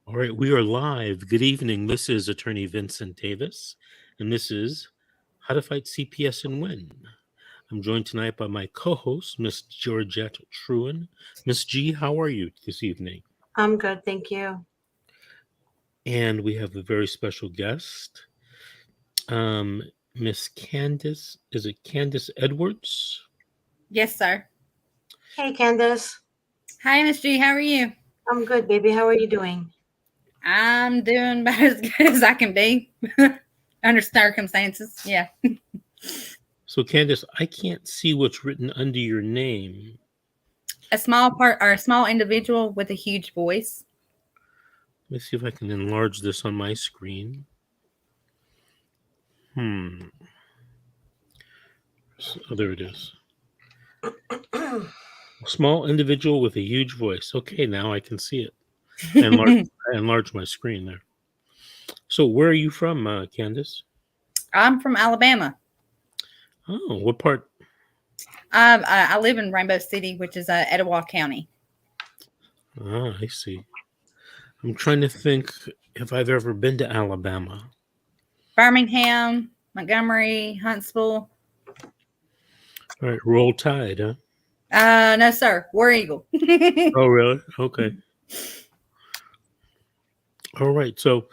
All right, we are live. Good evening. This is Attorney Vincent Davis, and this is How to Fight CPS and Win. I'm joined tonight by my co-host, Miss Georgette Truen. Miss G, how are you this evening? I'm good, thank you. And we have a very special guest, Miss Candace. Is it Candace Edwards? Yes, sir. Hey, Candace. Hi, Miss G. How are you? I'm good, baby. How are you doing? I'm doing about as good as I can be under circumstances. Yeah. So, Candace, I can't see what's written under your name. A small individual with a huge voice. Let me see if I can enlarge this on my screen. Oh, there it is. A small individual with a huge voice. Okay, now I can see it. I enlarged my screen there. So, where are you from, Candace? I'm from Alabama. Oh, what part? I live in Rainbow City, which is Etowah County. Ah, I see. I'm trying to think if I've ever been to Alabama. Birmingham, Montgomery, Huntsville. All right, Roll Tide, huh? No, sir. War Eagle. Oh, really? Okay. All right. So,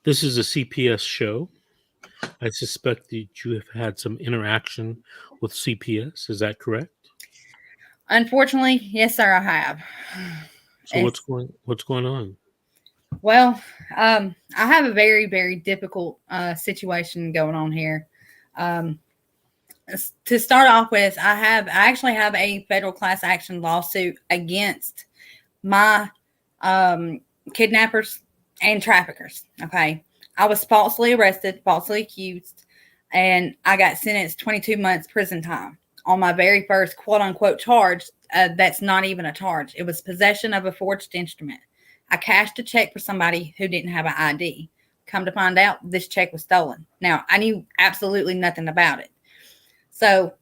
this is a CPS show. I suspect that you have had some interaction with CPS. Is that correct? Unfortunately, yes, sir, I have. So, what's going on? Well, I have a very, very difficult situation going on here. To start off with, I actually have a federal class action lawsuit against my kidnappers and traffickers. Okay, I was falsely arrested, falsely accused, and I got sentenced 22 months prison time on my very first quote unquote charge. That's not even a charge. It was possession of a forged instrument. I cashed a check for somebody who didn't have an ID. Come to find out, this check was stolen. Now, I knew absolutely nothing about it. So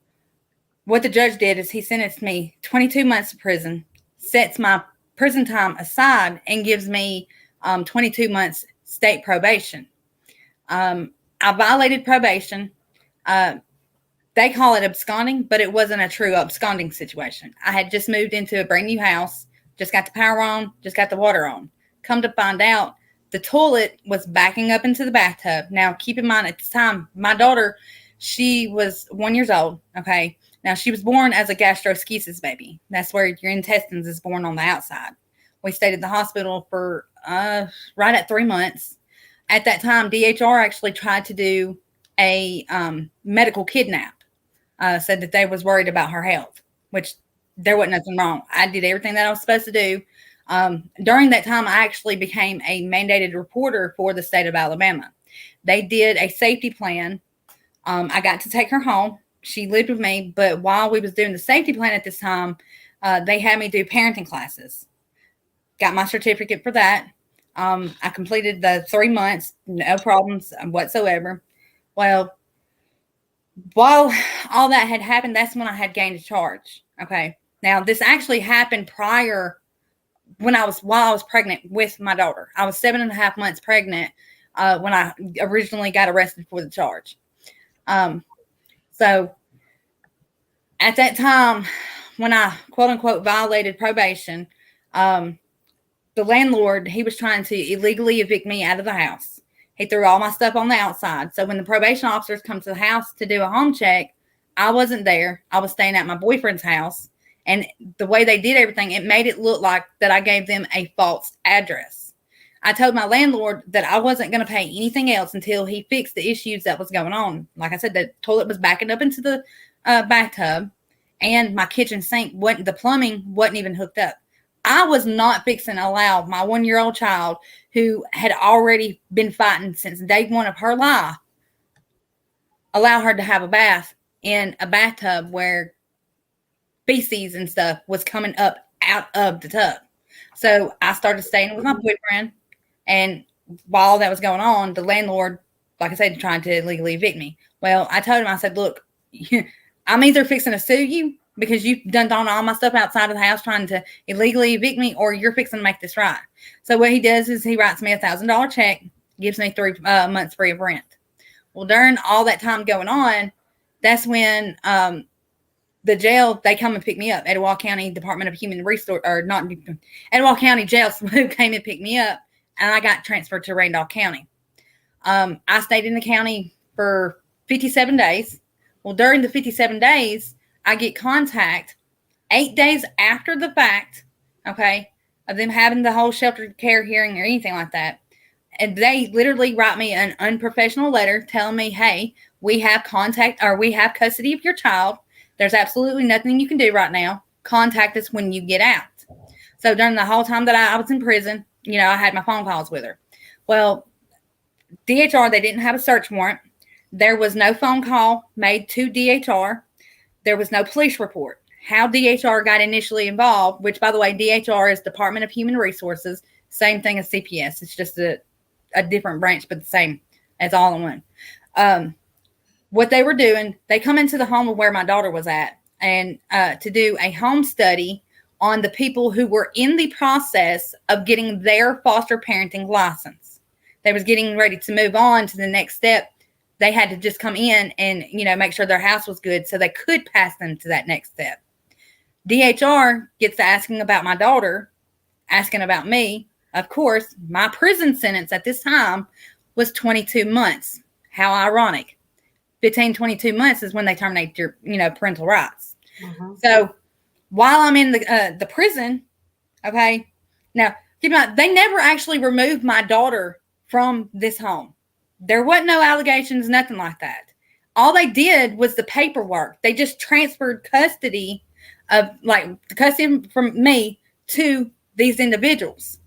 what the judge did is he sentenced me 22 months to prison, sets my prison time aside, and gives me 22 months state probation. I violated probation. They call it absconding, but it wasn't a true absconding situation. I had just moved into a brand new house, just got the power on, just got the water on. Come to find out, the toilet was backing up into the bathtub. Now, keep in mind, at the time, my daughter, she was 1 year old. Okay. Now, she was born as a gastroschisis baby. That's where your intestines is born on the outside. We stayed at the hospital for right at 3 months. At that time, DHR actually tried to do a medical kidnap. Said that they was worried about her health, which there wasn't nothing wrong. I did everything that I was supposed to do. During that time, I actually became a mandated reporter for the state of Alabama. They did a safety plan. I got to take her home. She lived with me, but while we was doing the safety plan at this time, they had me do parenting classes. Got my certificate for that. I completed the 3 months, no problems whatsoever. Well, while all that had happened, that's when I had gained a charge. Okay. Now, this actually happened prior while I was pregnant with my daughter. I was 7.5 months pregnant when I originally got arrested for the charge. So at that time, when I quote unquote violated probation, the landlord, he was trying to illegally evict me out of the house. He threw all my stuff on the outside. So when the probation officers come to the house to do a home check, I wasn't there. I was staying at my boyfriend's house. And the way they did everything, it made it look like that I gave them a false address. I told my landlord that I wasn't going to pay anything else until he fixed the issues that was going on. Like I said, the toilet was backing up into the bathtub, and my kitchen sink, the plumbing wasn't even hooked up. I was not fixing to allow my 1 year old child, who had already been fighting since day one of her life, allow her to have a bath in a bathtub where feces and stuff was coming up out of the tub. So I started staying with my boyfriend, and while all that was going on, the landlord, like I said, trying to illegally evict me. Well, I told him, I said, look, I'm either fixing to sue you because you've done all my stuff outside of the house trying to illegally evict me, or you're fixing to make this right. So what he does is he writes me $1,000 check, gives me 3 months free of rent. Well, during all that time going on, that's when the jail, they come and pick me up. Etowah County Department of Human Resource, or not Etowah County Jail, came and picked me up, and I got transferred to Randolph County. I stayed in the county for 57 days. Well, during the 57 days, I get contact 8 days after the fact, okay, of them having the whole shelter care hearing or anything like that. And they literally write me an unprofessional letter telling me, hey, we have custody of your child. There's absolutely nothing you can do right now. Contact us when you get out. So during the whole time that I was in prison, I had my phone calls with her. Well, DHR, they didn't have a search warrant. There was no phone call made to DHR. There was no police report. How DHR got initially involved, which, by the way, DHR is Department of Human Resources, same thing as CPS. It's just a different branch, but the same as all in one. What they were doing, they come into the home of where my daughter was at, and to do a home study on the people who were in the process of getting their foster parenting license. They was getting ready to move on to the next step. They had to just come in and, make sure their house was good so they could pass them to that next step. DHR gets to asking about my daughter, asking about me. Of course, my prison sentence at this time was 22 months. How ironic. 22 months is when they terminate your, parental rights. Mm-hmm. So while I'm in the prison, okay, now keep in mind, they never actually removed my daughter from this home. There wasn't no allegations, nothing like that. All they did was the paperwork. They just transferred custody from me to these individuals.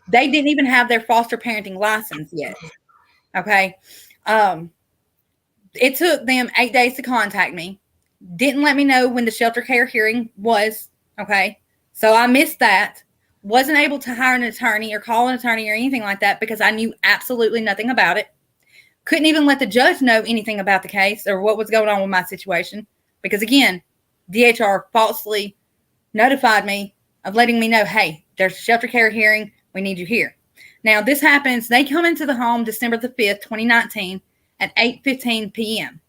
They didn't even have their foster parenting license yet. Okay. It took them 8 days to contact me. Didn't let me know when the shelter care hearing was. Okay. So I missed that. Wasn't able to hire an attorney or call an attorney or anything like that because I knew absolutely nothing about it. Couldn't even let the judge know anything about the case or what was going on with my situation. Because again, DHR falsely notified me of letting me know, hey, there's a shelter care hearing. We need you here. Now this happens. They come into the home December the 5th, 2019 at 8:15 p.m.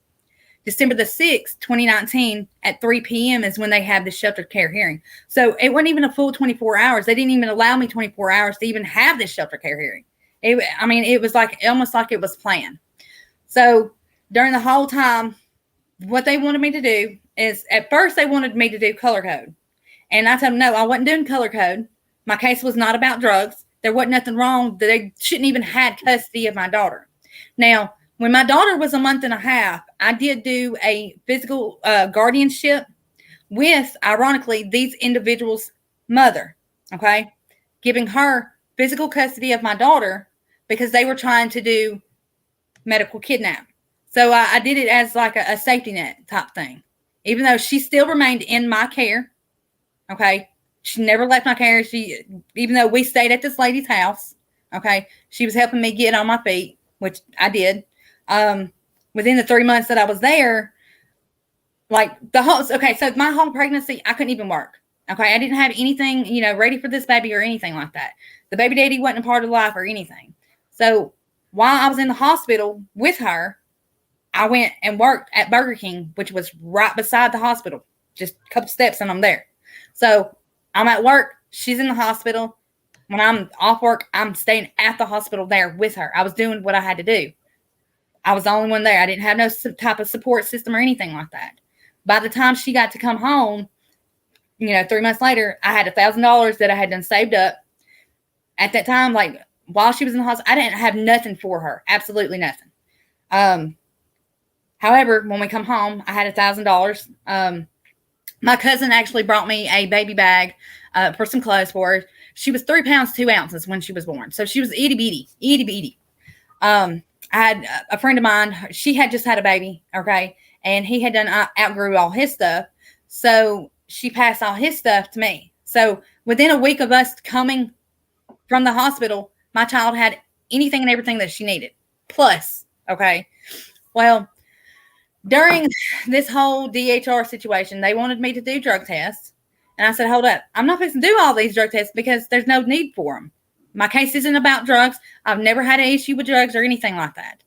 December the 6th, 2019 at 3 p.m. is when they had the shelter care hearing. So it wasn't even a full 24 hours. They didn't even allow me 24 hours to even have this shelter care hearing. It was almost like it was planned. So during the whole time, what they wanted me to do is, at first they wanted me to do color code. And I told them, no, I wasn't doing color code. My case was not about drugs. There wasn't nothing wrong. They shouldn't even had custody of my daughter. Now, when my daughter was a month and a half, I did do a physical guardianship with, ironically, these individuals' mother, okay, giving her physical custody of my daughter because they were trying to do medical kidnap. So I did it as like a safety net type thing, even though she still remained in my care, okay. She never left my care. Even though we stayed at this lady's house, okay, she was helping me get on my feet, which I did. Within the 3 months that I was there, so my whole pregnancy, I couldn't even work. Okay. I didn't have anything, ready for this baby or anything like that. The baby daddy wasn't a part of life or anything. So while I was in the hospital with her, I went and worked at Burger King, which was right beside the hospital, just a couple steps and I'm there. So I'm at work. She's in the hospital. When I'm off work, I'm staying at the hospital there with her. I was doing what I had to do. I was the only one there. I didn't have no type of support system or anything like that. By the time she got to come home, 3 months later, I had $1,000 that I had done saved up. At that time, while she was in the hospital, I didn't have nothing for her. Absolutely nothing. However, when we come home, I had $1,000. My cousin actually brought me a baby bag for some clothes for her. She was 3 pounds, 2 ounces when she was born. So she was itty bitty. I had a friend of mine, she had just had a baby, okay, and he had outgrew all his stuff. So she passed all his stuff to me. So within a week of us coming from the hospital, my child had anything and everything that she needed. Plus, okay. Well, During this whole DHR situation, they wanted me to do drug tests. And I said, hold up, I'm not supposed to do all these drug tests because there's no need for them. My case isn't about drugs. I've never had an issue with drugs or anything like that.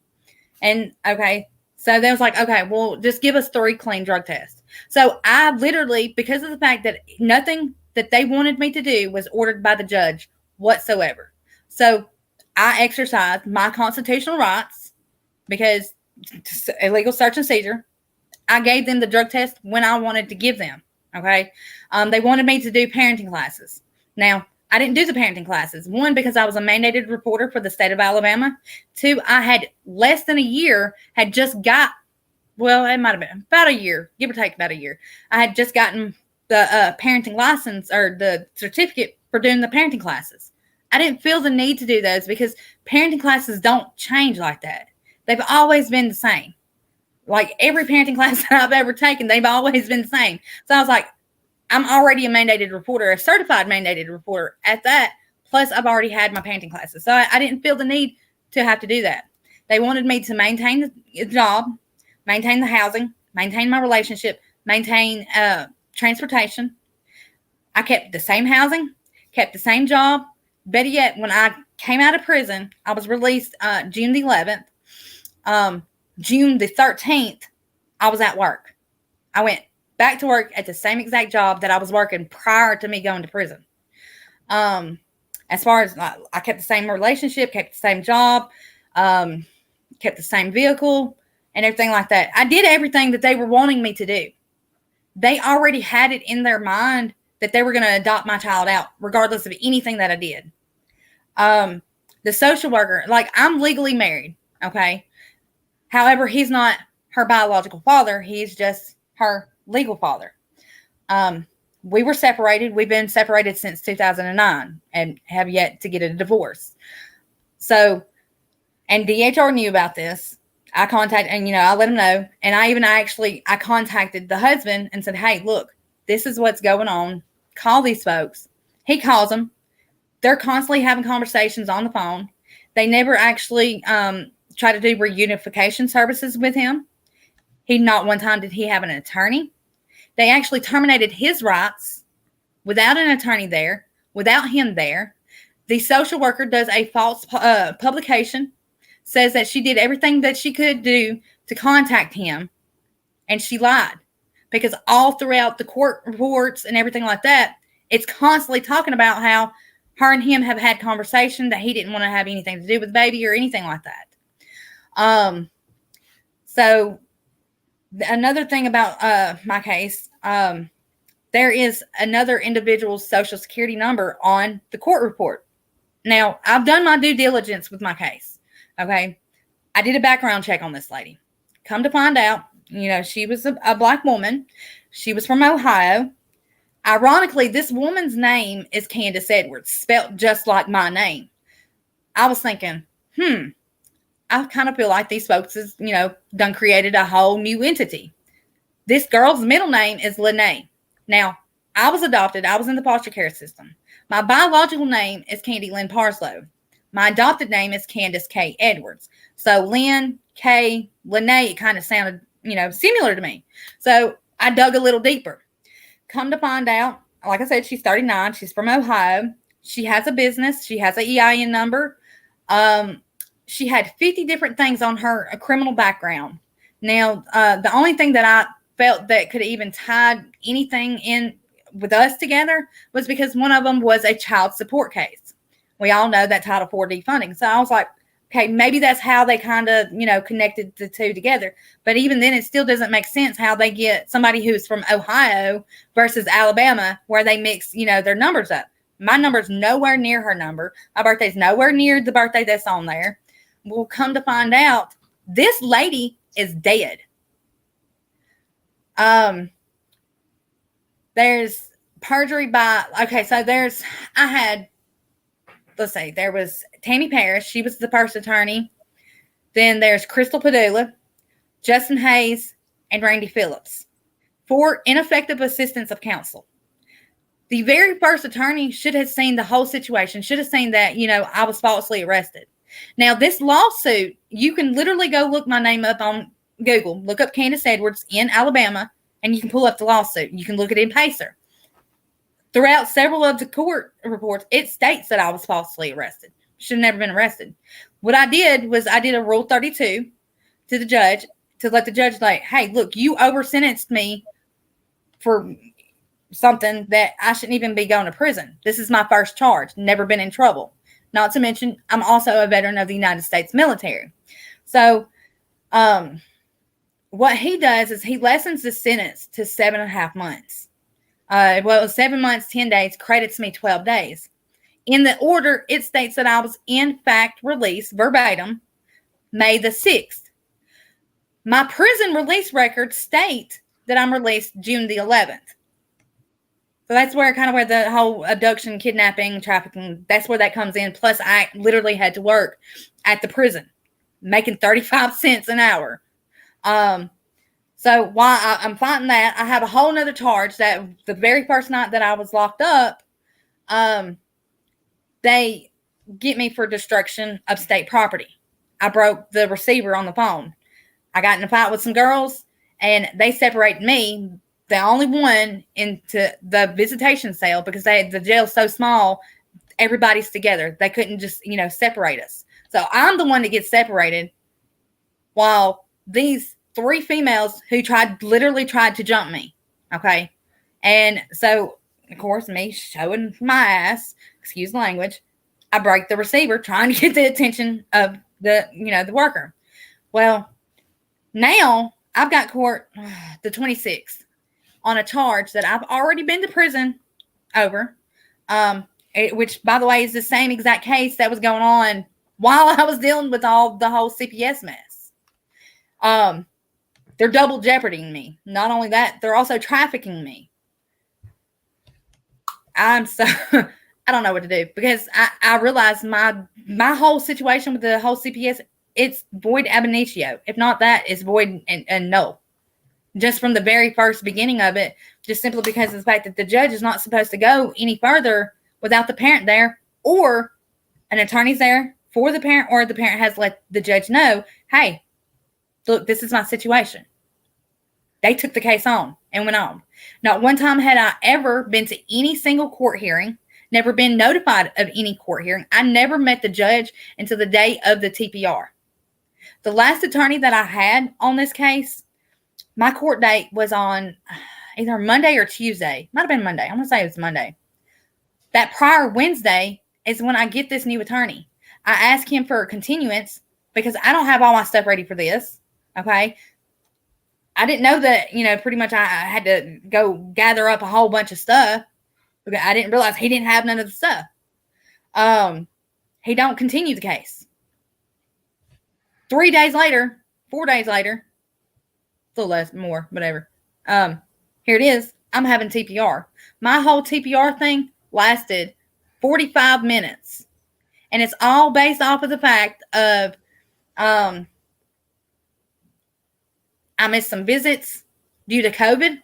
And okay, so they was like, okay, well, just give us 3 clean drug tests. So I literally, because of the fact that nothing that they wanted me to do was ordered by the judge whatsoever. So I exercised my constitutional rights because illegal search and seizure. I gave them the drug test when I wanted to give them. Okay. They wanted me to do parenting classes. Now, I didn't do the parenting classes. 1, because I was a mandated reporter for the state of Alabama. 2, I had less than a year, had just got, well, it might have been about a year, give or take about a year. I had just gotten the parenting license or the certificate for doing the parenting classes. I didn't feel the need to do those because parenting classes don't change like that. They've always been the same. Like every parenting class that I've ever taken, they've always been the same. So I was like, I'm already a mandated reporter, a certified mandated reporter at that. Plus, I've already had my parenting classes. So I didn't feel the need to have to do that. They wanted me to maintain the job, maintain the housing, maintain my relationship, maintain transportation. I kept the same housing, kept the same job. Better yet, when I came out of prison, I was released June the 11th. June the 13th, I was at work. I went back to work at the same exact job that I was working prior to me going to prison. As far as I kept the same relationship, kept the same job, kept the same vehicle and everything like that. I did everything that they were wanting me to do. They already had it in their mind that they were going to adopt my child out regardless of anything that I did. The social worker, like I'm legally married. Okay. However, he's not her biological father. He's just her legal father. We were separated. We've been separated since 2009 and have yet to get a divorce. So, and DHR knew about this. I contacted, and I let him know. And I contacted the husband and said, hey, look, this is what's going on. Call these folks. He calls them. They're constantly having conversations on the phone. They never actually try to do reunification services with him. Not one time did he have an attorney. They actually terminated his rights without an attorney there, without him there. The social worker does a false publication, says that she did everything that she could do to contact him, and she lied. Because all throughout the court reports and everything like that, it's constantly talking about how her and him have had conversation that he didn't want to have anything to do with the baby or anything like that. So another thing about my case, there is another individual's social security number on the court report. Now, I've done my due diligence with my case. Okay. I did a background check on this lady. Come to find out, she was a black woman. She was from Ohio. Ironically, this woman's name is Candace Edwards, spelt just like my name. I was thinking, I kind of feel like these folks is, done created a whole new entity. This girl's middle name is Lene. Now, I was adopted. I was in the foster care system. My biological name is Candy Lynn Parslow. My adopted name is Candace K. Edwards. So Lynn, K, Lene, it kind of sounded, similar to me. So I dug a little deeper. Come to find out, like I said, she's 39. She's from Ohio. She has a business. She has an EIN number. She had 50 different things on her criminal background. Now, the only thing that I felt that could even tie anything in with us together was because one of them was a child support case. We all know that Title IV defunding. So I was like, okay, maybe that's how they kind of, connected the two together. But even then, it still doesn't make sense how they get somebody who's from Ohio versus Alabama where they mix, their numbers up. My number's nowhere near her number. My birthday's nowhere near the birthday that's on there. We'll come to find out this lady is dead. There's perjury by, so there was Tammy Parrish. She was the first attorney. Then there's Crystal Padula, Justin Hayes, and Randy Phillips for ineffective assistance of counsel. The very first attorney should have seen the whole situation, should have seen that, I was falsely arrested. Now, this lawsuit, you can literally go look my name up on Google, look up Candace Edwards in Alabama, and you can pull up the lawsuit. You can look at it in Pacer. Throughout several of the court reports, it states that I was falsely arrested. Should have never been arrested. What I did was I did a Rule 32 to the judge to let the judge like, hey, look, you over-sentenced me for something that I shouldn't even be going to prison. This is my first charge. Never been in trouble. Not to mention, I'm also a veteran of the United States military. So, what he does is he lessens the sentence to 7.5 months. Well, it was 7 months, 10 days, credits me 12 days. In the order, it states that I was in fact released verbatim May the 6th. My prison release records state that I'm released June the 11th. So that's where the whole abduction, kidnapping, trafficking, that's where that comes in. Plus, I literally had to work at the prison, making 35 cents an hour. So while I'm fighting that, I have a whole nother charge that the very first night that I was locked up, they get me for destruction of state property. I broke the receiver on the phone. I got in a fight with some girls, and they separated me, the only one, into the visitation cell because the jail's so small, everybody's together. They couldn't just, separate us. So I'm the one that gets separated while these 3 females who literally tried to jump me. Okay. And so, of course, me showing my ass, excuse the language, I break the receiver trying to get the attention of the worker. Well, now I've got court the 26th on a charge that I've already been to prison over, which, by the way, is the same exact case that was going on while I was dealing with the whole CPS mess. They're double jeoparding me. Not only that, they're also trafficking me. I don't know what to do because I realize my whole situation with the whole CPS, it's void ab initio. If not that, it's void and null. Just from the very first beginning of it, just simply because of the fact that the judge is not supposed to go any further without the parent there, or an attorney's there for the parent, or the parent has let the judge know, hey, look, this is my situation. They took the case on and went on. Not one time had I ever been to any single court hearing, never been notified of any court hearing. I never met the judge until the day of the TPR. The last attorney that I had on this case, my court date was on either Monday or Tuesday. Might have been Monday. I'm going to say it was Monday. That prior Wednesday is when I get this new attorney. I ask him for a continuance because I don't have all my stuff ready for this. Okay. I didn't know that, pretty much I had to go gather up a whole bunch of stuff. Okay. I didn't realize he didn't have none of the stuff. He don't continue the case. 4 days later, a little less, more, whatever. Here it is. I'm having TPR. My whole TPR thing lasted 45 minutes. And it's all based off of the fact of I missed some visits due to COVID.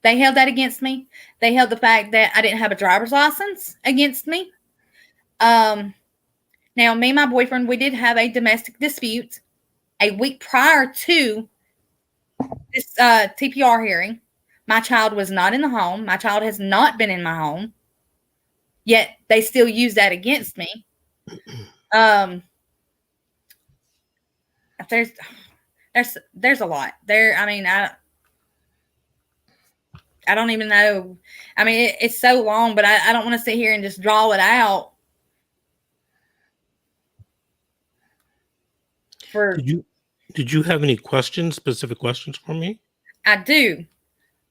They held that against me. They held the fact that I didn't have a driver's license against me. Now, me and my boyfriend, we did have a domestic dispute a week prior to this TPR hearing. My child was not in the home. My child has not been in my home. Yet they still use that against me. There's a lot there. I mean, I don't even know. I mean, it's so long, but I don't want to sit here and just draw it out. Did you have any specific questions for me? I do.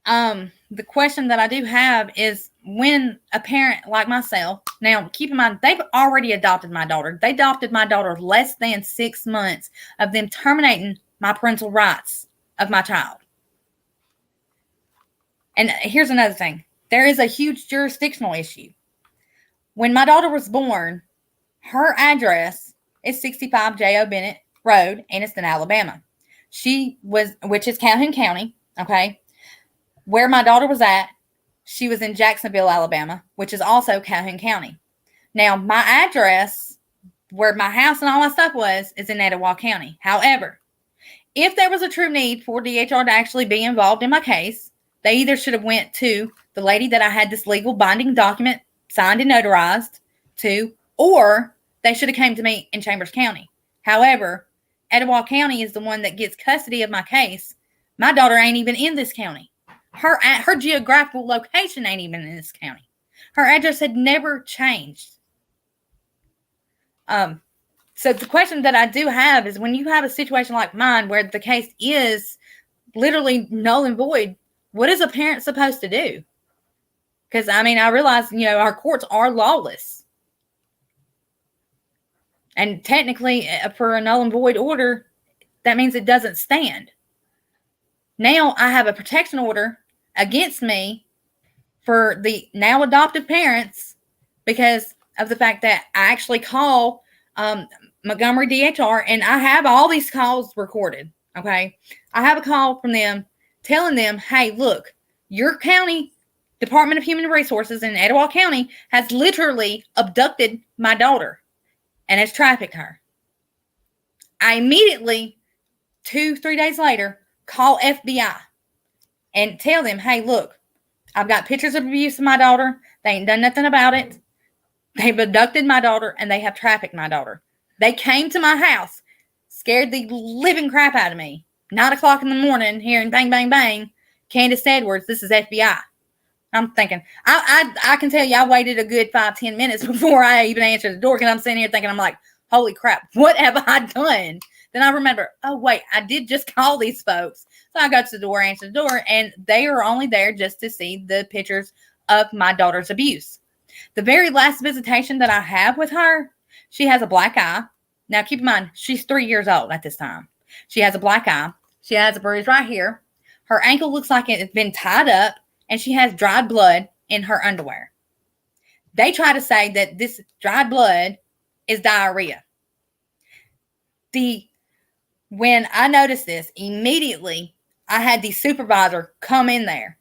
The question that I do have is, when a parent like myself, now keep in mind, they've already adopted my daughter. They adopted my daughter less than 6 months of them terminating my parental rights of my child. And here's another thing. There is a huge jurisdictional issue. When my daughter was born, her address is 65 J.O. Bennett Road, Anniston, Alabama. Which is Calhoun County, okay? Where my daughter was at, she was in Jacksonville, Alabama, which is also Calhoun County. Now, my address, where my house and all my stuff was, is in Etowah County. However, if there was a true need for DHR to actually be involved in my case, they either should have went to the lady that I had this legal binding document signed and notarized to, or they should have came to me in Chambers County. However, Etowah County is the one that gets custody of my case. My daughter ain't even in this county. Her geographical location ain't even in this county. Her address had never changed. So the question that I do have is, when you have a situation like mine where the case is literally null and void, what is a parent supposed to do? Because, I mean, I realize, our courts are lawless. And technically, for a null and void order, that means it doesn't stand. Now I have a protection order against me for the now adoptive parents because of the fact that I actually call Montgomery DHR, and I have all these calls recorded. Okay. I have a call from them telling them, hey, look, your county Department of Human Resources in Etowah County has literally abducted my daughter and has trafficked her. I immediately, 2-3 days later, call FBI and tell them, hey, look, I've got pictures of abuse of my daughter. They ain't done nothing about it. They've abducted my daughter and they have trafficked my daughter. They came to my house, scared the living crap out of me. 9 o'clock in the morning, hearing bang, bang, bang. Candace Edwards, this is FBI. I'm thinking, I can tell you I waited a good 5-10 minutes before I even answered the door, because I'm sitting here thinking, I'm like, holy crap, what have I done? Then I remember, oh, wait, I did just call these folks. So I got to the door, answered the door, and they are only there just to see the pictures of my daughter's abuse. The very last visitation that I have with her, she has a black eye. Now, keep in mind, she's 3 years old at this time. She has a black eye. She has a bruise right here. Her ankle looks like it's been tied up, and she has dried blood in her underwear. They try to say that this dried blood is diarrhea. When I noticed this, immediately I had the supervisor come in there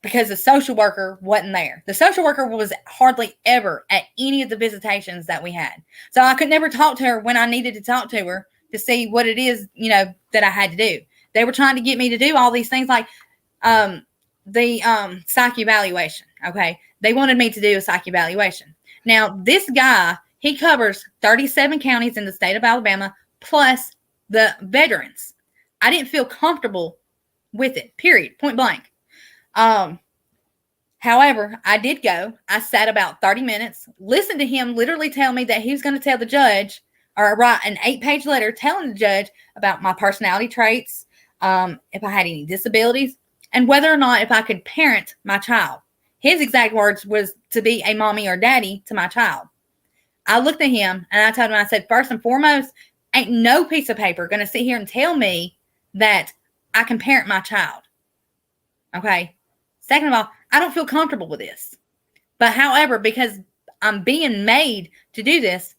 because the social worker wasn't there. The social worker was hardly ever at any of the visitations that we had. So I could never talk to her when I needed to talk to her to see what it is, that I had to do. They were trying to get me to do all these things like the psych evaluation. Okay. They wanted me to do a psych evaluation. Now, this guy, he covers 37 counties in the state of Alabama, plus the veterans. I didn't feel comfortable with it, period, point blank. However, I did go. I sat about 30 minutes, listened to him literally tell me that he was going to tell the judge, or write an 8-page letter telling the judge about my personality traits, if I had any disabilities, and whether or not if I could parent my child. His exact words was to be a mommy or daddy to my child. I looked at him and I told him, I said, first and foremost, ain't no piece of paper going to sit here and tell me that I can parent my child. Okay. Second of all, I don't feel comfortable with this. But however, because I'm being made to do this,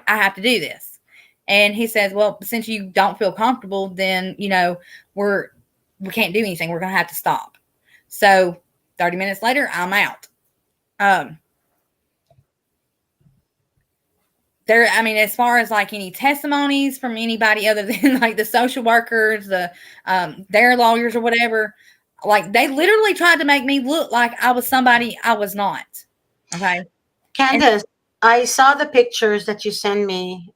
I have to do this. And he says, well, since you don't feel comfortable, then, we can't do anything. We're going to have to stop. So 30 minutes later, I'm out. As far as like any testimonies from anybody other than like the social workers, their lawyers or whatever, like they literally tried to make me look like I was somebody I was not. Okay. Candace, I saw the pictures that you sent me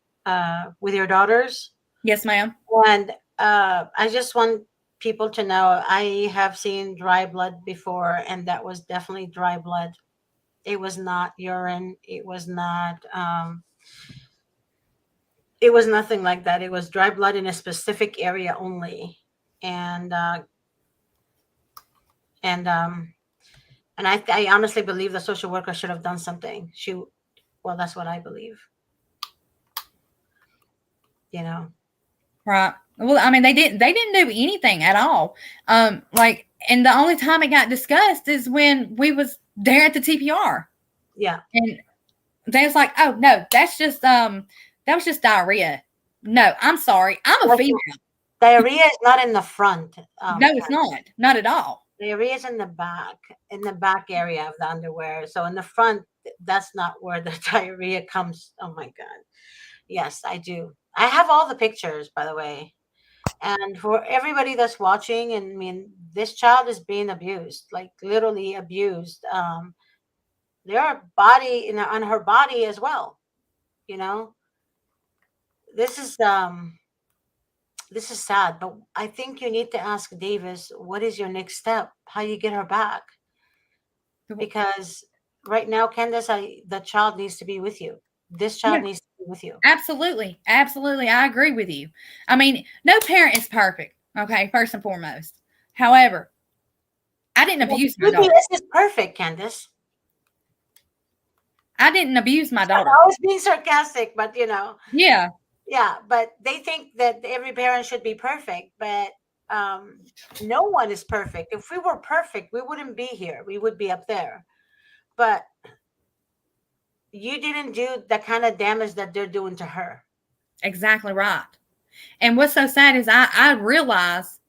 with your daughters. Yes, ma'am. And I just want people to know I have seen dry blood before, and that was definitely dry blood. It was not urine. It was not it was nothing like that. It was dry blood in a specific area only. And I honestly believe the social worker should have done something. That's what I believe. Right. Well, they didn't do anything at all. And the only time it got discussed is when we was there at the TPR. Yeah. And they was like, oh no, that was just diarrhea. No, I'm sorry. I'm a female. Diarrhea is not in the front. No, it's not at all. Diarrhea is in the back area of the underwear. So in the front, that's not where the diarrhea comes. Oh my God. Yes, I do. I have all the pictures, by the way. And for everybody that's watching, and I mean, this child is being abused, like literally abused. There are body on her body as well. You know, this is um, this is sad. But I think you need to ask Davis, what is your next step? How you get her back? Because right now, Candace, the child needs to be with you. This child Yeah. needs to be with you. Absolutely. Absolutely. I agree with you. I mean, no parent is perfect. Okay. First and foremost. However, I didn't abuse my daughter. CPS is perfect, Candace. I didn't abuse my daughter. I was being sarcastic, but Yeah. yeah. But they think that every parent should be perfect, but no one is perfect. If we were perfect, we wouldn't be here. We would be up there. But you didn't do the kind of damage that they're doing to her. Exactly right. And what's so sad is I realize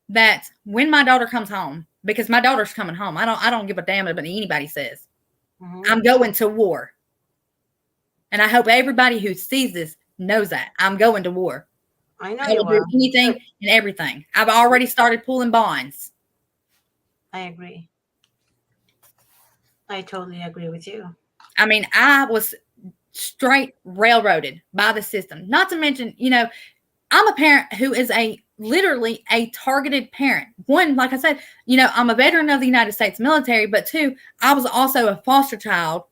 that when my daughter comes home, because my daughter's coming home, I don't give a damn what anybody says. I'm going to war. And I hope everybody who sees this knows that. I'm going to war. I know I will do anything and everything. I've already started pulling bonds. I agree. I totally agree with you. I mean, I was straight railroaded by the system. Not to mention, I'm a parent who is literally a targeted parent. One, like I said, I'm a veteran of the United States military, but two, I was also a foster child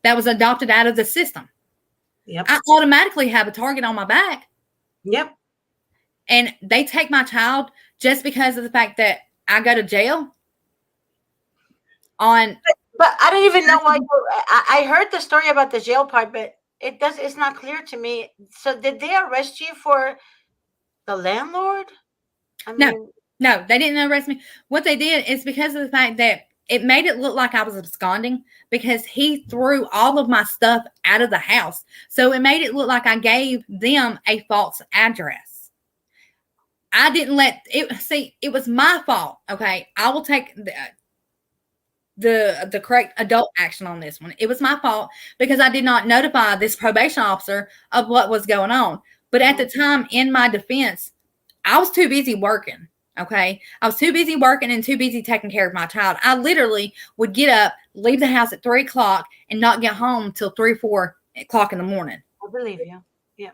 that was adopted out of the system. Yep. I automatically have a target on my back. Yep. And they take my child just because of the fact that I go to jail on. But I don't even know why. I heard the story about the jail part, but it's not clear to me. So did they arrest you for the landlord? No, they didn't arrest me. What they did is because of the fact that it made it look like I was absconding because he threw all of my stuff out of the house. So it made it look like I gave them a false address. I didn't let it. See, it was my fault. Okay, I will take the correct adult action on this one. It was my fault because I did not notify this probation officer of what was going on. But at the time, in my defense, I was too busy working. Okay. I was too busy working and too busy taking care of my child. I literally would get up, leave the house at 3 o'clock and not get home till 3, 4 o'clock in the morning. I believe you. Yeah.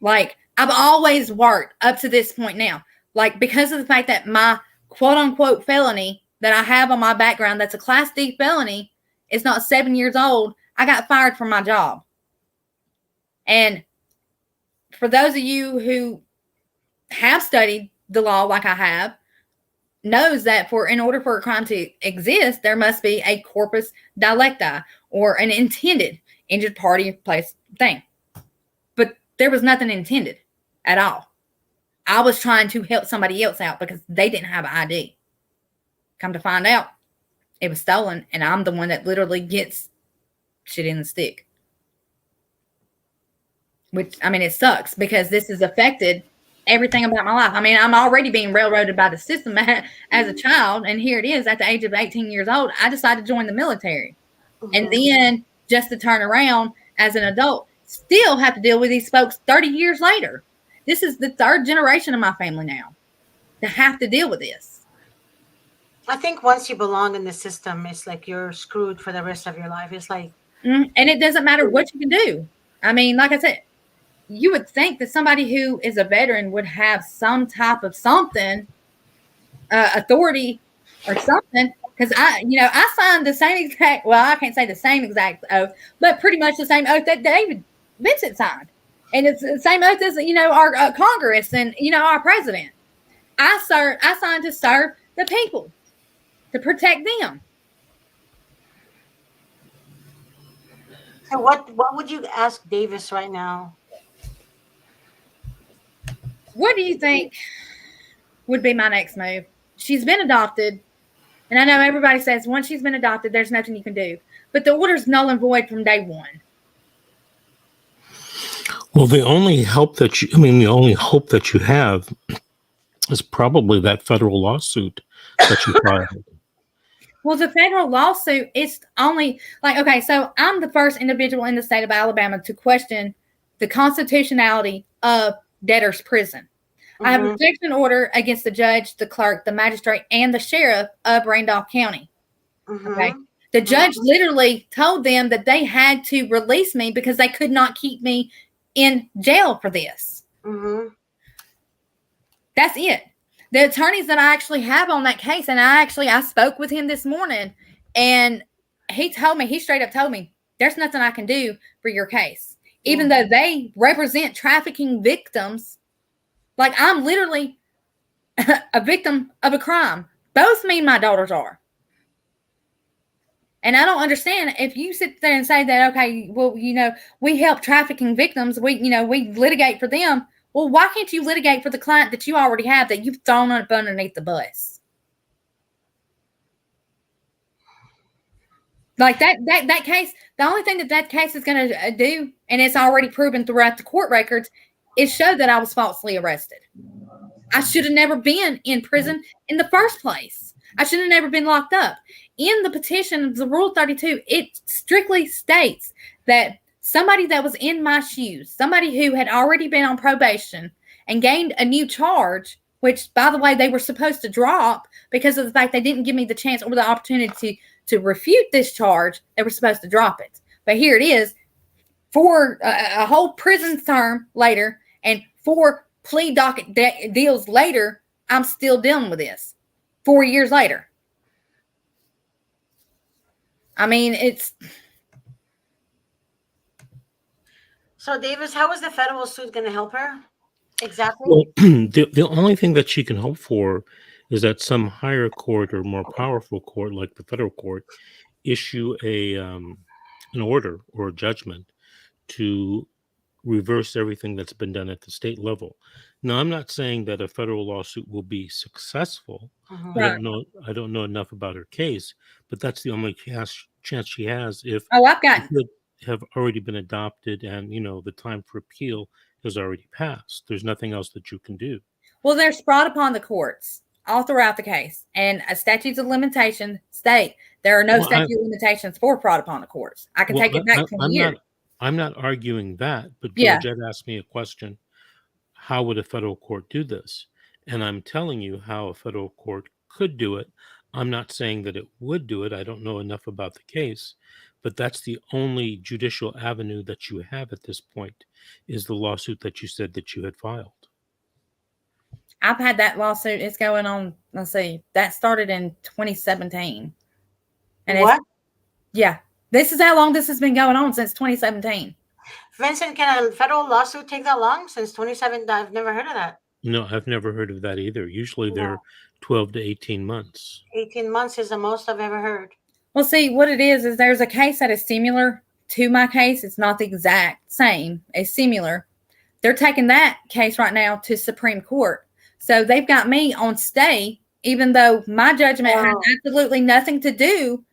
Like I've always worked up to this point now, like because of the fact that my quote unquote felony that I have on my background, that's a Class D felony, is not 7 years old. I got fired from my job. And for those of you who have studied the law like I have, knows that in order for a crime to exist, there must be a corpus delicti or an intended injured party place thing. But there was nothing intended at all. I was trying to help somebody else out because they didn't have an ID. Come to find out, it was stolen, and I'm the one that literally gets shit in the stick. Which, I mean, it sucks because this has affected everything about my life. I mean, I'm already being railroaded by the system as a child, and here it is at the age of 18 years old. I decided to join the military. And then just to turn around as an adult, still have to deal with these folks 30 years later. This is the third generation of my family now to have to deal with this. I think once you belong in the system, it's like you're screwed for the rest of your life. It's like, and it doesn't matter what you can do. I mean, like I said, you would think that somebody who is a veteran would have some type of something, authority or something. Because I signed the same exact, well, I can't say the same exact oath, but pretty much the same oath that David Vincent signed. And it's the same oath as, our Congress and, our president. I signed to serve the people, to protect them. So what would you ask Davis right now? What do you think would be my next move? She's been adopted. And I know everybody says once she's been adopted, there's nothing you can do. But the order's null and void from day one. Well, the only hope that you have is probably that federal lawsuit that you filed. Well, the federal lawsuit, it's only okay, so I'm the first individual in the state of Alabama to question the constitutionality of debtor's prison. I have a protection order against the judge, the clerk, the magistrate, and the sheriff of Randolph County. Okay. The judge literally told them that they had to release me because they could not keep me in jail for this. That's it. The attorneys that I actually have on that case, and I spoke with him this morning, and he straight up told me, there's nothing I can do for your case. Even though they represent trafficking victims, like I'm literally a victim of a crime. Both me and my daughters are. And I don't understand if you sit there and say that, okay, well, we help trafficking victims. We litigate for them. Well, why can't you litigate for the client that you already have that you've thrown up underneath the bus? Like that case, the only thing that case is going to do, and it's already proven throughout the court records, is show that I was falsely arrested. I should have never been in prison in the first place. I should have never been locked up. In the petition, the Rule 32, it strictly states that somebody that was in my shoes, somebody who had already been on probation and gained a new charge, which, by the way, they were supposed to drop because of the fact they didn't give me the chance or the opportunity to refute this charge, they were supposed to drop it. But here it is, for a whole prison term later and 4 plea docket deals later, I'm still dealing with this 4 years later. I mean, it's... So, Davis, how is the federal suit going to help her? Exactly. Well, the only thing that she can hope for is that some higher court or more powerful court, like the federal court, issue an order or a judgment to reverse everything that's been done at the state level. Now, I'm not saying that a federal lawsuit will be successful. Right. I don't know enough about her case, but that's the only chance she has if I've got it have already been adopted and the time for appeal has already passed. There's nothing else that you can do. Well, there's fraud upon the courts all throughout the case, and a statutes of limitation state there are no statute of limitations for fraud upon the courts. I can take it back 20 years. I'm not arguing that, but Georgette asked me a question. How would a federal court do this? And I'm telling you how a federal court could do it. I'm not saying that it would do it. I don't know enough about the case, but that's the only judicial avenue that you have at this point is the lawsuit that you said that you had filed. I've had that lawsuit. It's going on. Let's see. That started in 2017. And what? Yeah. This is how long this has been going on, since 2017. Vincent, can a federal lawsuit take that long? Since 2017? I've never heard of that. No, I've never heard of that either. Usually they're 12 to 18 months. 18 months is the most I've ever heard. Well, see, what it is there's a case that is similar to my case. It's not the exact same. It's similar. They're taking that case right now to Supreme Court. So they've got me on stay, even though my judgment has absolutely nothing to do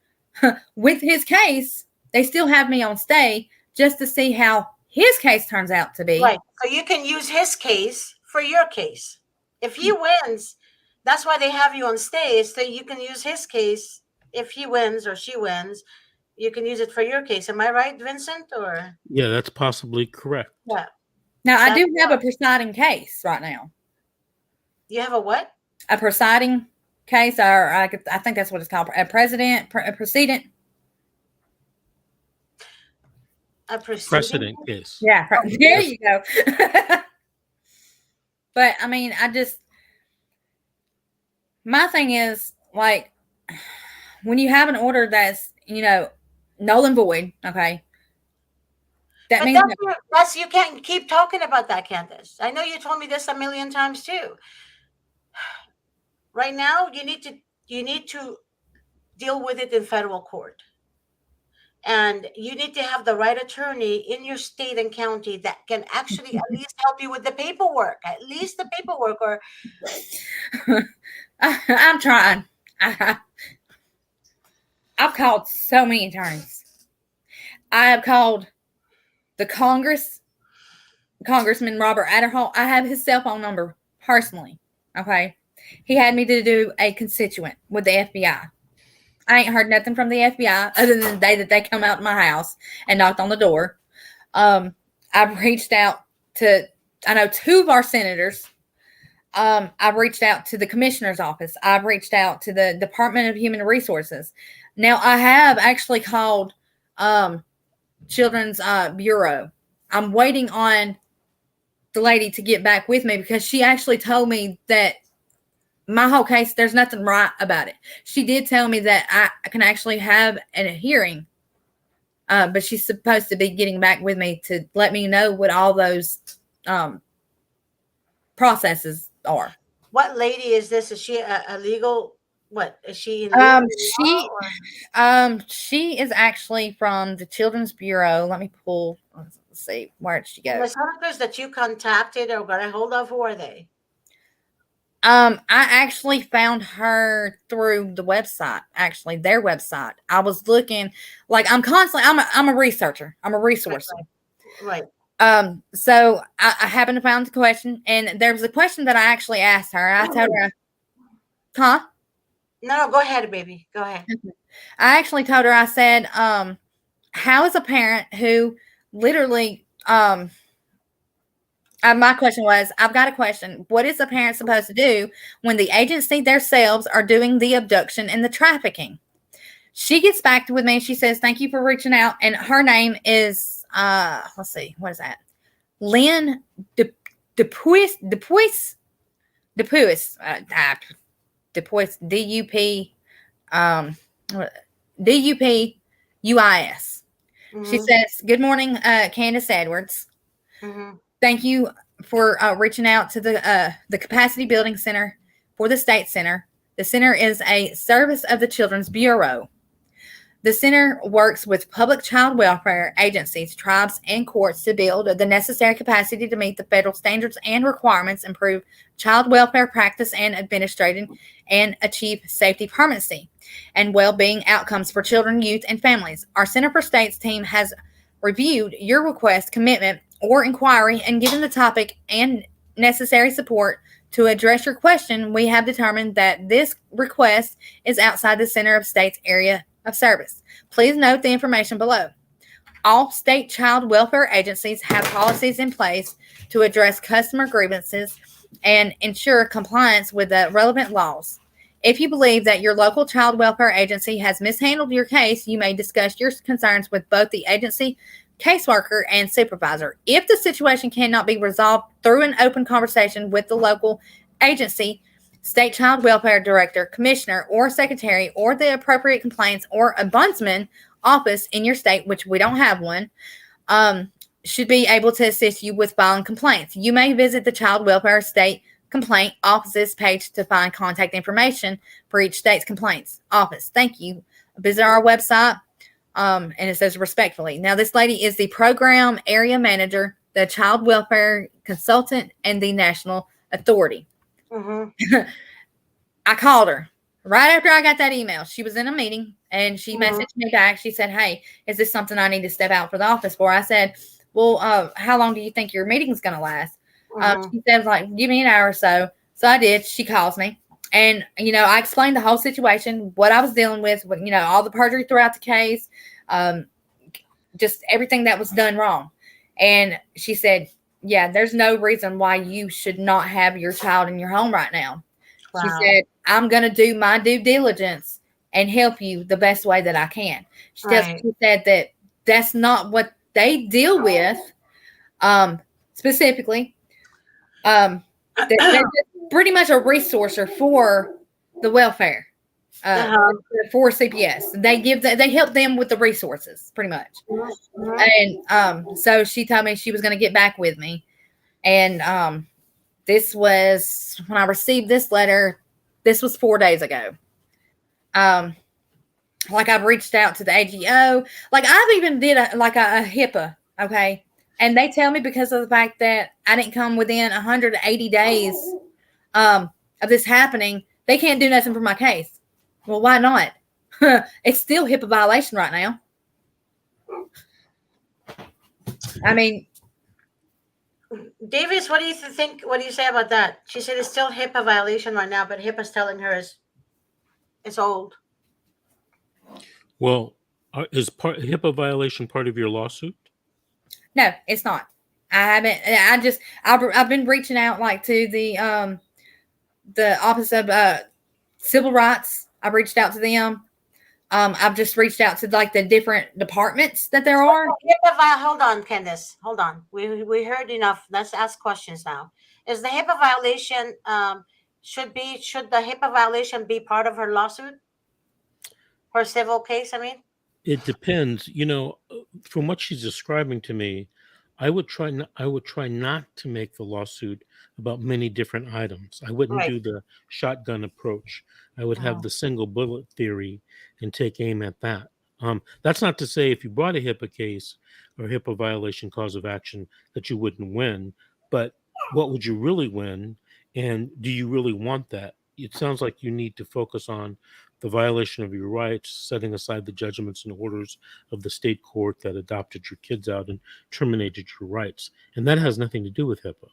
with his case. They still have me on stay just to see how his case turns out to be. Right. So you can use his case for your case. If he wins, that's why they have you on stay, so you can use his case. If he wins or she wins, you can use it for your case. Am I right, Vincent? Or yeah, that's possibly correct. Yeah. Now, I do have a presiding case right now. You have a what? A presiding case, or I think that's what it's called. A precedent case. Yeah, there you go. But I mean, my thing is, like, when you have an order that's null and void, okay, that means that's you can't keep talking about that, Candace. I know you told me this a million times too. Right now, you need to deal with it in federal court. And you need to have the right attorney in your state and county that can actually at least help you with the paperwork. At least the paperwork. Or I'm trying. I've called so many attorneys. I have called the Congressman Robert Adderhall. I have his cell phone number personally. Okay. He had me to do a constituent with the FBI. I ain't heard nothing from the FBI other than the day that they come out to my house and knocked on the door. I've reached out to, I know, 2 of our senators. I've reached out to the commissioner's office. I've reached out to the Department of Human Resources. Now, I have actually called Children's Bureau. I'm waiting on the lady to get back with me because she actually told me that my whole case, there's nothing right about it. She did tell me that I can actually have a hearing, but she's supposed to be getting back with me to let me know what all those processes are. What lady is this? Is she a legal? What is she in legal law, or? She is actually from the Children's Bureau. Let me pull. Let's see, where did she go? The senators that you contacted or got a hold of, who are they? I actually found her through the website, actually their website. I was looking, like I'm a researcher. I'm a resource. Right. So I happened to find the question, and there was a question that I actually asked her. I told her, huh? No, go ahead, baby. Go ahead. I actually told her, I said, how is a parent who literally, my question was, I've got a question. What is the parent supposed to do when the agency themselves are doing the abduction and the trafficking? She gets back with me and she says, thank you for reaching out. And her name is, let's see, what is that? Lynn Dupuis, DUP, DUPUIS. She says, good morning, Candace Edwards. Thank you for reaching out to the Capacity Building Center for the State Center. The center is a service of the Children's Bureau. The center works with public child welfare agencies, tribes, and courts to build the necessary capacity to meet the federal standards and requirements, improve child welfare practice and administration, and achieve safety, permanency, and well-being outcomes for children, youth, and families. Our Center for States team has reviewed your request, commitment, or inquiry and given the topic and necessary support to address your question. We have determined that this request is outside the Center of State's area of service. Please note the information below. All state child welfare agencies have policies in place to address customer grievances and ensure compliance with the relevant laws. If you believe that your local child welfare agency has mishandled your case, you may discuss your concerns with both the agency caseworker and supervisor. If the situation cannot be resolved through an open conversation with the local agency, state child welfare director, commissioner, or secretary, or the appropriate complaints or ombudsman office in your state, which we don't have one, should be able to assist you with filing complaints. You may visit the child welfare state complaint office's page to find contact information for each state's complaints office. Thank you. Visit our website. And it says respectfully. Now, this lady is the program area manager, the child welfare consultant, and the national authority. I called her right after I got that email. She was in a meeting and she messaged me back. She said, hey, is this something I need to step out for the office for? I said, well, how long do you think your meeting's going to last? She said, like, give me an hour or so. So I did. She calls me. And, I explained the whole situation, what I was dealing with, all the perjury throughout the case, just everything that was done wrong. And she said, yeah, there's no reason why you should not have your child in your home right now. Wow. She said, I'm going to do my due diligence and help you the best way that I can. She said that that's not what they deal with, specifically. They're pretty much a resourcer for the welfare, for CPS. They help them with the resources, pretty much. And so she told me she was going to get back with me. And this was when I received this letter. This was 4 days ago. Like I've reached out to the AGO. Like I've even did a HIPAA. Okay. And they tell me because of the fact that I didn't come within 180 days of this happening, they can't do nothing for my case. Well, why not? It's still HIPAA violation right now. I mean, Davis, what do you think? What do you say about that? She said it's still HIPAA violation right now, but HIPAA's telling her it's old. Well, is HIPAA violation part of your lawsuit? No, it's not. I haven't. I've been reaching out like to the the Office of Civil Rights. I've reached out to them. I've just reached out to like the different departments that there are. Hold on, Candace. Hold on. We heard enough. Let's ask questions now. Is the HIPAA violation should the HIPAA violation be part of her lawsuit? Her civil case, I mean? It depends. From what she's describing to me, I would try not to make the lawsuit about many different items. I wouldn't Right. do the shotgun approach. I would have Mhm. the single bullet theory and take aim at that. That's not to say if you brought a HIPAA case or HIPAA violation cause of action that you wouldn't win, but what would you really win? And do you really want that? It sounds like you need to focus on the violation of your rights, setting aside the judgments and orders of the state court that adopted your kids out and terminated your rights. And that has nothing to do with HIPAA.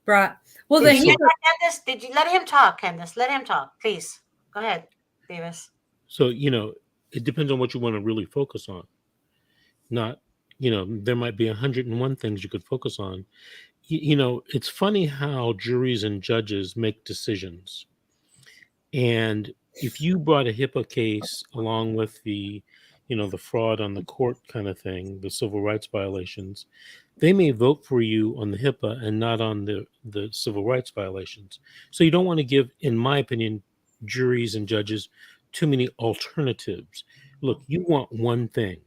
Right. Well, Did the you, HIPAA, Candace, did you let him talk, Candace? Let him talk, please. Go ahead, Davis. So, it depends on what you want to really focus on. Not, there might be 101 things you could focus on. It's funny how juries and judges make decisions. And if you brought a HIPAA case along with the fraud on the court kind of thing, the civil rights violations, they may vote for you on the HIPAA and not on the civil rights violations. So you don't want to give, in my opinion, juries and judges too many alternatives. Look, you want one thing,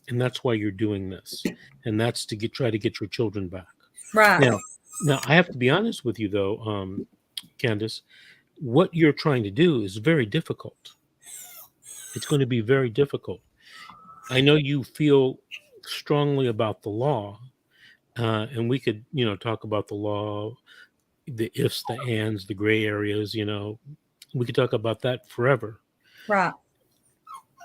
and that's why you're doing this, and that's to try to get your children back. right. Now I have to be honest with you though, Candace. What you're trying to do is very difficult. It's going to be very difficult. I know you feel strongly about the law, and we could, talk about the law, the ifs, the ands, the gray areas. We could talk about that forever. Right.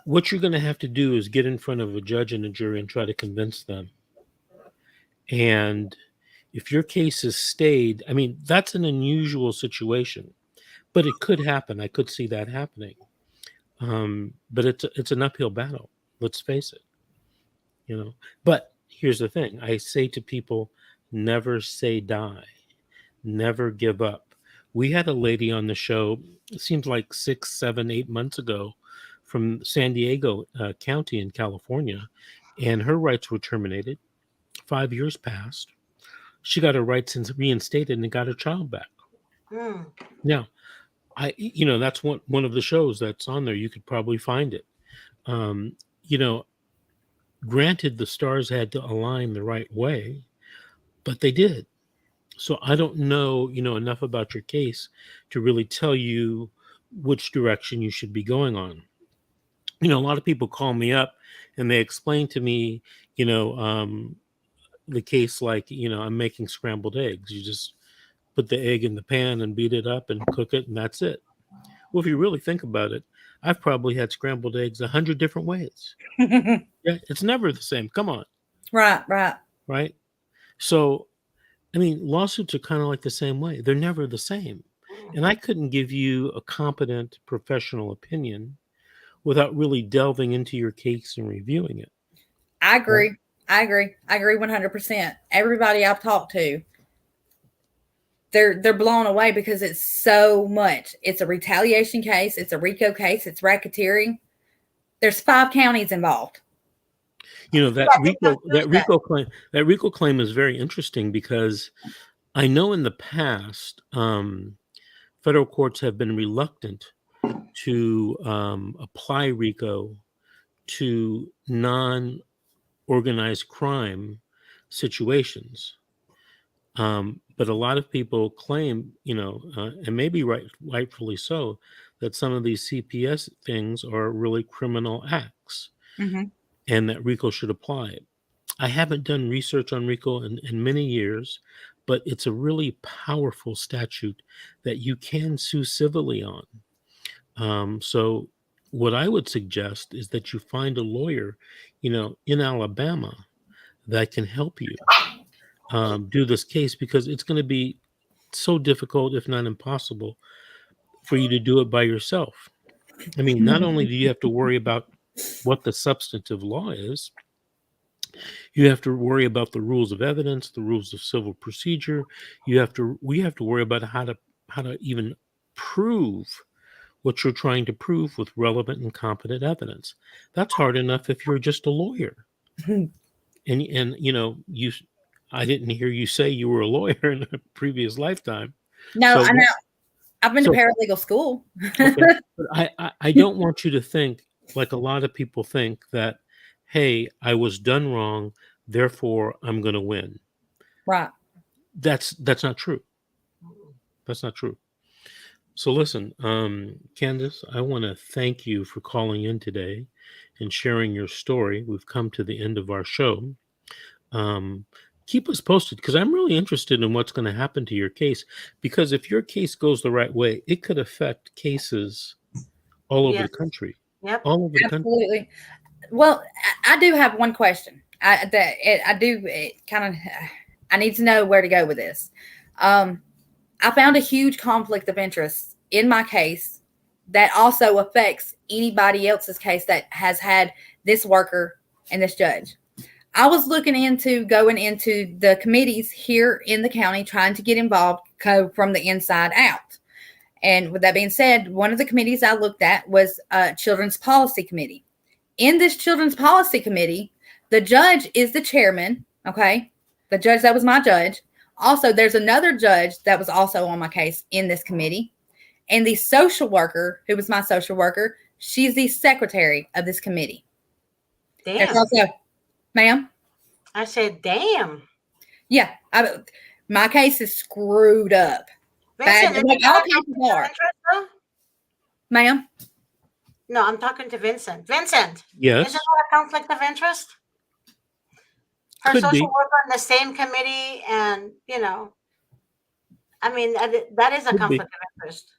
What you're going to have to do is get in front of a judge and a jury and try to convince them. And if your case is stayed, I mean, that's an unusual situation. But it could happen. I could see that happening. But it's an uphill battle. Let's face it. But here's the thing: I say to people, never say die, never give up. We had a lady on the show. It seems like 6, 7, 8 months ago, from San Diego County in California, and her rights were terminated. 5 years passed. She got her rights reinstated and got her child back. Hmm. Now, that's one of the shows that's on there. You could probably find it. Um, you know, Granted, the stars had to align the right way, but they did. So I don't know, enough about your case to really tell you which direction you should be going on. A lot of people call me up and they explain to me, you know, um, the case like, I'm making scrambled eggs. You just put the egg in the pan and beat it up and cook it, and that's it. Well, if you really think about it, I've probably had scrambled eggs 100 different ways. Yeah, it's never the same. Come on, Right. Right. right? So, I mean, lawsuits are kind of like the same way. They're never the same. And I couldn't give you a competent professional opinion without really delving into your case and reviewing it. I agree. I agree. I agree 100%. Everybody I've talked to, they're blown away because it's so much. It's a retaliation case. It's a RICO case. It's racketeering. There's 5 counties involved. That RICO claim is very interesting because I know in the past federal courts have been reluctant to apply RICO to non-organized crime situations. But a lot of people claim, and maybe rightfully so, that some of these CPS things are really criminal acts, Mm-hmm. and that RICO should apply. I haven't done research on RICO in many years, but it's a really powerful statute that you can sue civilly on. So what I would suggest is that you find a lawyer, in Alabama that can help you do this case, because it's going to be so difficult, if not impossible, for you to do it by yourself. I mean, not only do you have to worry about what the substantive law is, you have to worry about the rules of evidence, the rules of civil procedure. We have to worry about how to even prove what you're trying to prove with relevant and competent evidence. That's hard enough if you're just a lawyer. And I didn't hear you say you were a lawyer in a previous lifetime. No, So I know. I've been to so- paralegal school. okay. But I don't want you to think, like a lot of people think, that, hey, I was done wrong, therefore I'm going to win. Right. That's not true. That's not true. So listen, Candace, I want to thank you for calling in today and sharing your story. We've come to the end of our show. Keep us posted, because I'm really interested in what's going to happen to your case. Because if your case goes the right way, it could affect cases all over Yes. the country. Yep. All over the country. Absolutely. Well, I do have one question. I need to know where to go with this. I found a huge conflict of interest in my case that also affects anybody else's case that has had this worker and this judge. I was looking into going into the committees here in the county, trying to get involved from the inside out. And with that being said, one of the committees I looked at was Children's Policy Committee. In this Children's Policy Committee, the judge is the chairman, okay? The judge that was my judge. Also, there's another judge that was also on my case in this committee. And the social worker, who was my social worker, she's the secretary of this committee. Damn. Also, ma'am? I said, damn. Yeah. My case is screwed up. Vincent, is Like that all a conflict cases of are. interest, though? Ma'am? No, I'm talking to Vincent. Vincent, Yes. isn't that a conflict of interest? Her Could social be. worker on the same committee, and I mean that is a Could be. conflict of interest.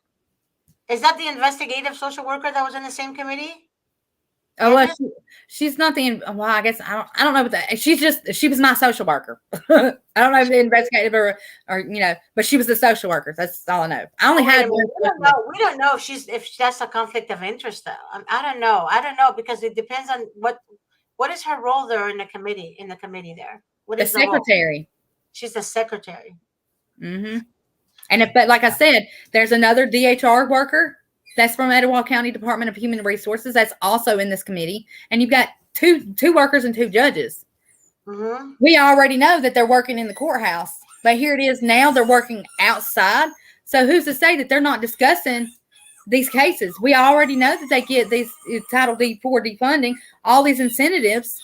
Is that the investigative social worker that was in the same committee? Oh, well, Candace? she's not the. Well, I guess I don't know what that. She was my social worker. I don't know if the investigative or but she was the social worker. That's all I know. I only had one. We don't know if that's a conflict of interest, though. I don't know. I don't know, because it depends on what is her role there in the committee. There, what The is the role? secretary. She's the secretary. Mm-hmm. But like I said, there's another DHR worker that's from Etowah County Department of Human Resources that's also in this committee, and you've got two workers and two judges. Mm-hmm. We already know that they're working in the courthouse, but here it is now they're working outside. So who's to say that they're not discussing these cases? We already know that they get these Title D4 defunding, all these incentives.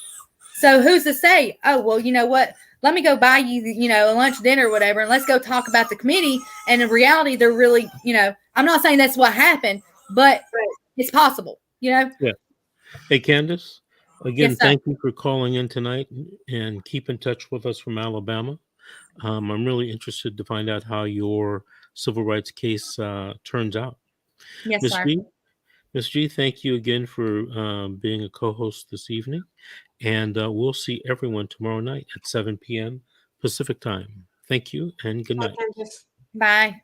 So who's to say, oh, well, you know what? Let me go buy you, a lunch, dinner, or whatever, and let's go talk about the committee. And in reality, they're really, I'm not saying that's what happened, but it's possible, Yeah. Hey, Candace, again, Yes, sir. thank you for calling in tonight, and keep in touch with us from Alabama. I'm really interested to find out how your civil rights case turns out. Yes, Ms. sir. G, Ms. G, thank you again for being a co-host this evening. And we'll see everyone tomorrow night at 7 p.m. Pacific time. Thank you and good night. Bye.